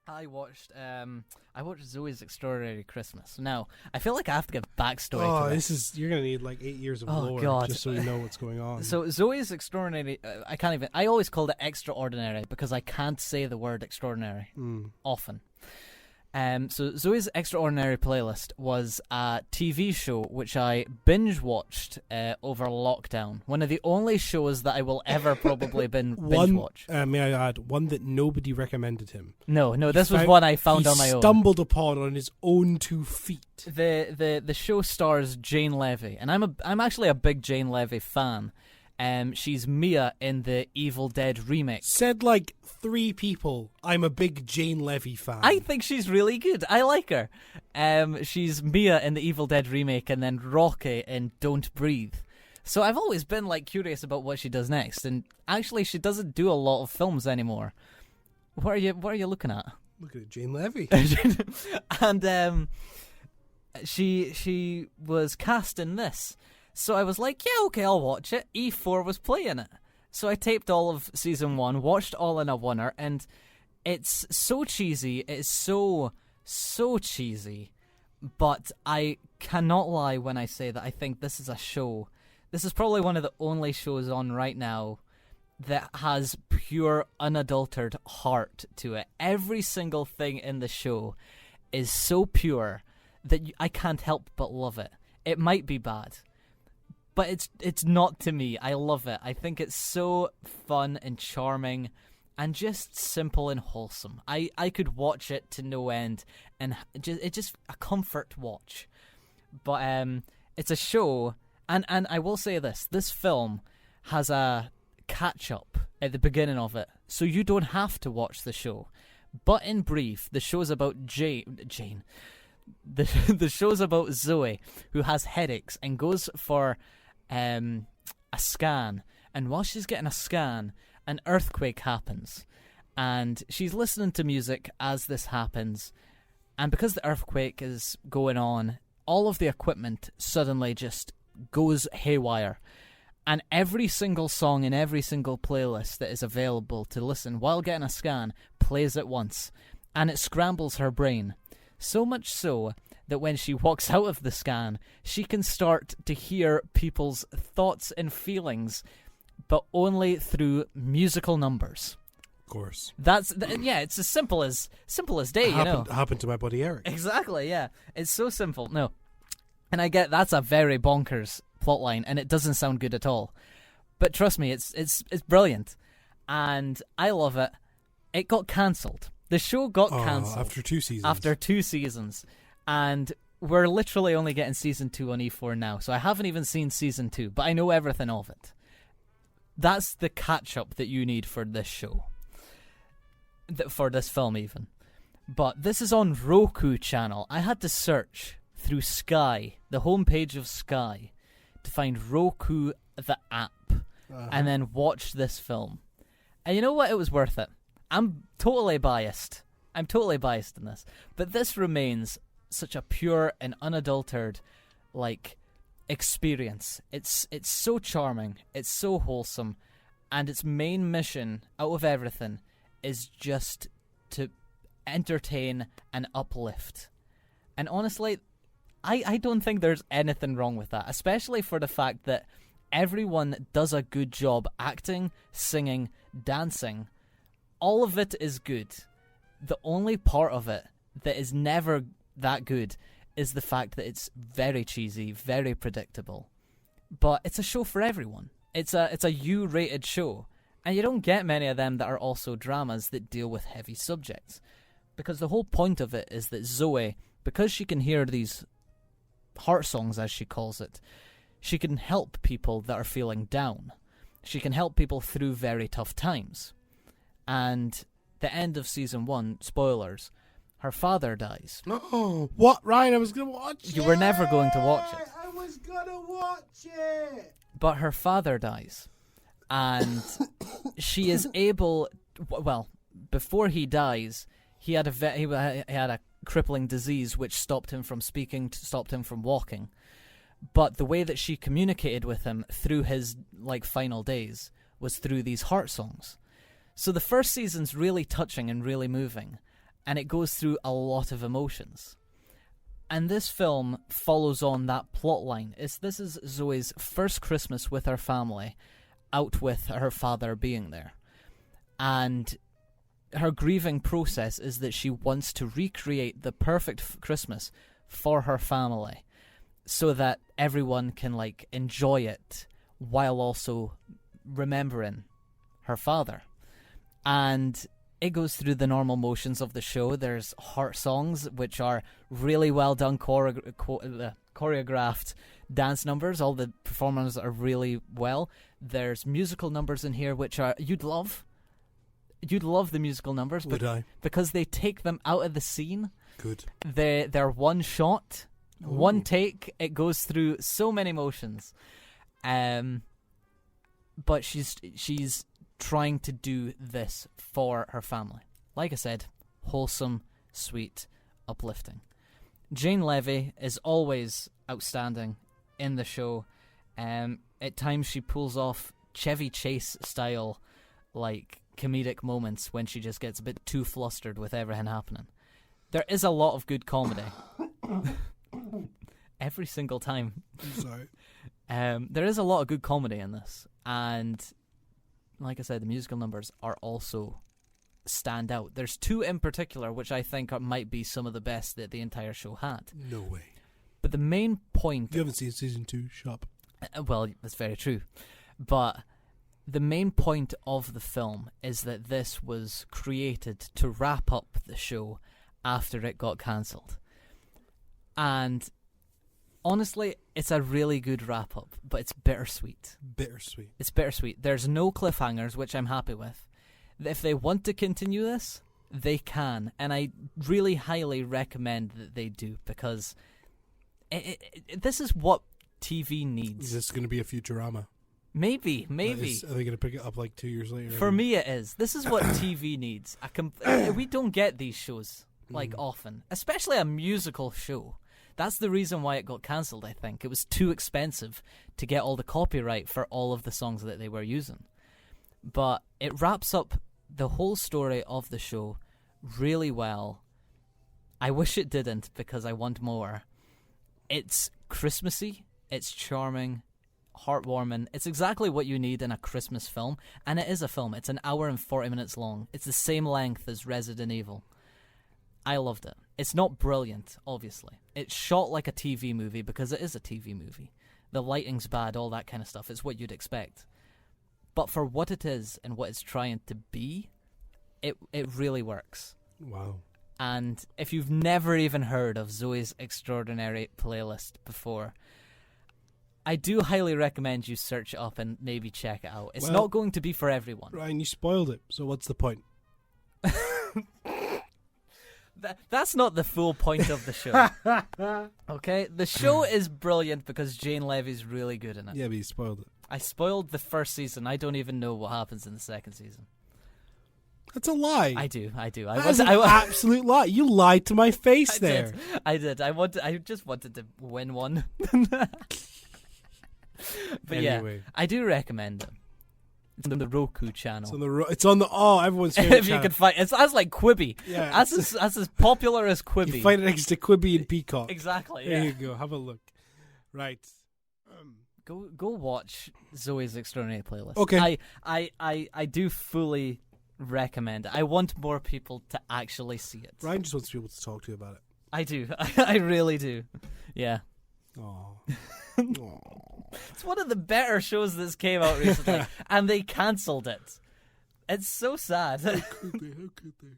I watched Zoey's Extraordinary Christmas. Now, I feel like I have to give backstory to this. You're going to need like 8 years of lore God. just so you know what's going on. So Zoey's Extraordinary, I always called it Extraordinary because I can't say the word extraordinary often. So Zoey's Extraordinary Playlist was a TV show which I binge watched over lockdown. One of the only shows that I will ever probably binge watch. May I add, one that nobody recommended him. No, this was one I found on my own. He stumbled upon on his own 2 feet. The show stars Jane Levy, and I'm actually a big Jane Levy fan. She's Mia in the Evil Dead remake. Said like 3 people, I'm a big Jane Levy fan. I think she's really good. I like her. She's Mia in the Evil Dead remake and then Rocky in Don't Breathe. So I've always been like curious about what she does next. And actually, she doesn't do a lot of films anymore. What are you looking at? Look at Jane Levy. And she was cast in this. So I was like, yeah, okay, I'll watch it. E4 was playing it. So I taped all of season 1, watched all in a oneer, and it's so cheesy. It's so cheesy. But I cannot lie when I say that I think this is a show. This is probably one of the only shows on right now that has pure, unadulterated heart to it. Every single thing in the show is so pure that I can't help but love it. It might be bad, but it's not to me. I love it. I think it's so fun and charming and just simple and wholesome. I could watch it to no end, and it's just a comfort watch. But it's a show, and I will say this film has a catch-up at the beginning of it, so you don't have to watch the show. But in brief, the show's about Jane. The show's about Zoe, who has headaches and goes for a scan. And while she's getting a scan, an earthquake happens. And she's listening to music as this happens. And because the earthquake is going on, all of the equipment suddenly just goes haywire. And every single song in every single playlist that is available to listen while getting a scan plays at once. And it scrambles her brain. So much so that when she walks out of the scan, she can start to hear people's thoughts and feelings, but only through musical numbers. Of course. It's as simple as day, Happened to my buddy Eric. Exactly, yeah. It's so simple. No. And I get that's a very bonkers plotline, and it doesn't sound good at all. But trust me, it's brilliant. And I love it. It got cancelled. The show got cancelled. After 2 seasons. After 2 seasons. And we're literally only getting season 2 on E4 now. So I haven't even seen season 2, but I know everything of it. That's the catch-up that you need for this show. For this film, even. But this is on Roku channel. I had to search through Sky, the homepage of Sky, to find Roku, the app, and then watch this film. And you know what? It was worth it. I'm totally biased. I'm totally biased in this. But this remains such a pure and unadulterated, experience. It's so charming. It's so wholesome. And its main mission, out of everything, is just to entertain and uplift. And honestly, I don't think there's anything wrong with that, especially for the fact that everyone does a good job acting, singing, dancing. All of it is good. The only part of it that is never that good is the fact that it's very cheesy, very predictable. But it's a show for everyone. It's a U-rated show. And you don't get many of them that are also dramas that deal with heavy subjects. Because the whole point of it is that Zoe, because she can hear these heart songs, as she calls it, she can help people that are feeling down. She can help people through very tough times. And the end of season 1, spoilers, her father dies. Oh, what? Ryan, I was going to watch it. You were never going to watch it. I was going to watch it. But her father dies. And she is able, well, before he dies, he had a crippling disease which stopped him from speaking, stopped him from walking. But the way that she communicated with him through his final days was through these heart songs. So the first season's really touching and really moving. and it goes through a lot of emotions. And this film follows on that plot line. This is Zoe's first Christmas with her family, out with her father being there. And her grieving process is that she wants to recreate the perfect Christmas for her family so that everyone can, like, enjoy it while also remembering her father. And it goes through the normal motions of the show. There's heart songs, which are really well done choreographed dance numbers. All the performers are really well. There's musical numbers in here, which are you'd love. You'd love the musical numbers, Would I? Because they take them out of the scene. Good. They're one shot, Ooh. one take. It goes through so many motions, but she's trying to do this for her family. Like I said, wholesome, sweet, uplifting. Jane Levy is always outstanding in the show. At times she pulls off Chevy Chase style, like, comedic moments when she just gets a bit too flustered with everything happening. There is a lot of good comedy. Every single time. I'm sorry. There is a lot of good comedy in this, and like I said, the musical numbers are also stand out. There's two in particular which I think might be some of the best that the entire show had. No way. But the main point... You haven't seen season 2, shop. Well, that's very true. But the main point of the film is that this was created to wrap up the show after it got cancelled. And honestly, it's a really good wrap-up, but it's bittersweet. Bittersweet. It's bittersweet. There's no cliffhangers, which I'm happy with. If they want to continue this, they can. And I really highly recommend that they do, because this is what TV needs. Is this going to be a Futurama? Maybe. Are they going to pick it up like 2 years later? For me, it is. This is what TV needs. We don't get these shows, like, often. Especially a musical show. That's the reason why it got cancelled, I think. It was too expensive to get all the copyright for all of the songs that they were using. But it wraps up the whole story of the show really well. I wish it didn't, because I want more. It's Christmassy, it's charming, heartwarming. It's exactly what you need in a Christmas film, and it is a film. It's an hour and 40 minutes long. It's the same length as Resident Evil. I loved it. It's not brilliant, obviously. It's shot like a TV movie because it is a TV movie. The lighting's bad, all that kind of stuff. It's what you'd expect. But for what it is and what it's trying to be, it really works. Wow. And if you've never even heard of Zoe's Extraordinary Playlist before, I do highly recommend you search it up and maybe check it out. It's not going to be for everyone. Ryan, you spoiled it, so what's the point? That's not the full point of the show. Okay? The show is brilliant because Jane Levy's really good in it. Yeah, but you spoiled it. I spoiled the first season. I don't even know what happens in the second season. That's a lie. I do. That's an absolute lie. You lied to my face there. I did. I just wanted to win one. But anyway. Yeah, I do recommend it. It's on the Roku channel. It's on the everyone's favorite if channel. You can find it's as like Quibi. Yeah, that's as popular as Quibi. You find it next to Quibi and Peacock. Exactly. There you go. Have a look. Right. Go watch Zoe's Extraordinary Playlist. Okay. I do fully recommend it. I want more people to actually see it. Ryan just wants people to talk to you about it. I do. I really do. Yeah. Aww. It's one of the better shows that's came out recently, and they cancelled it. It's so sad. How could they?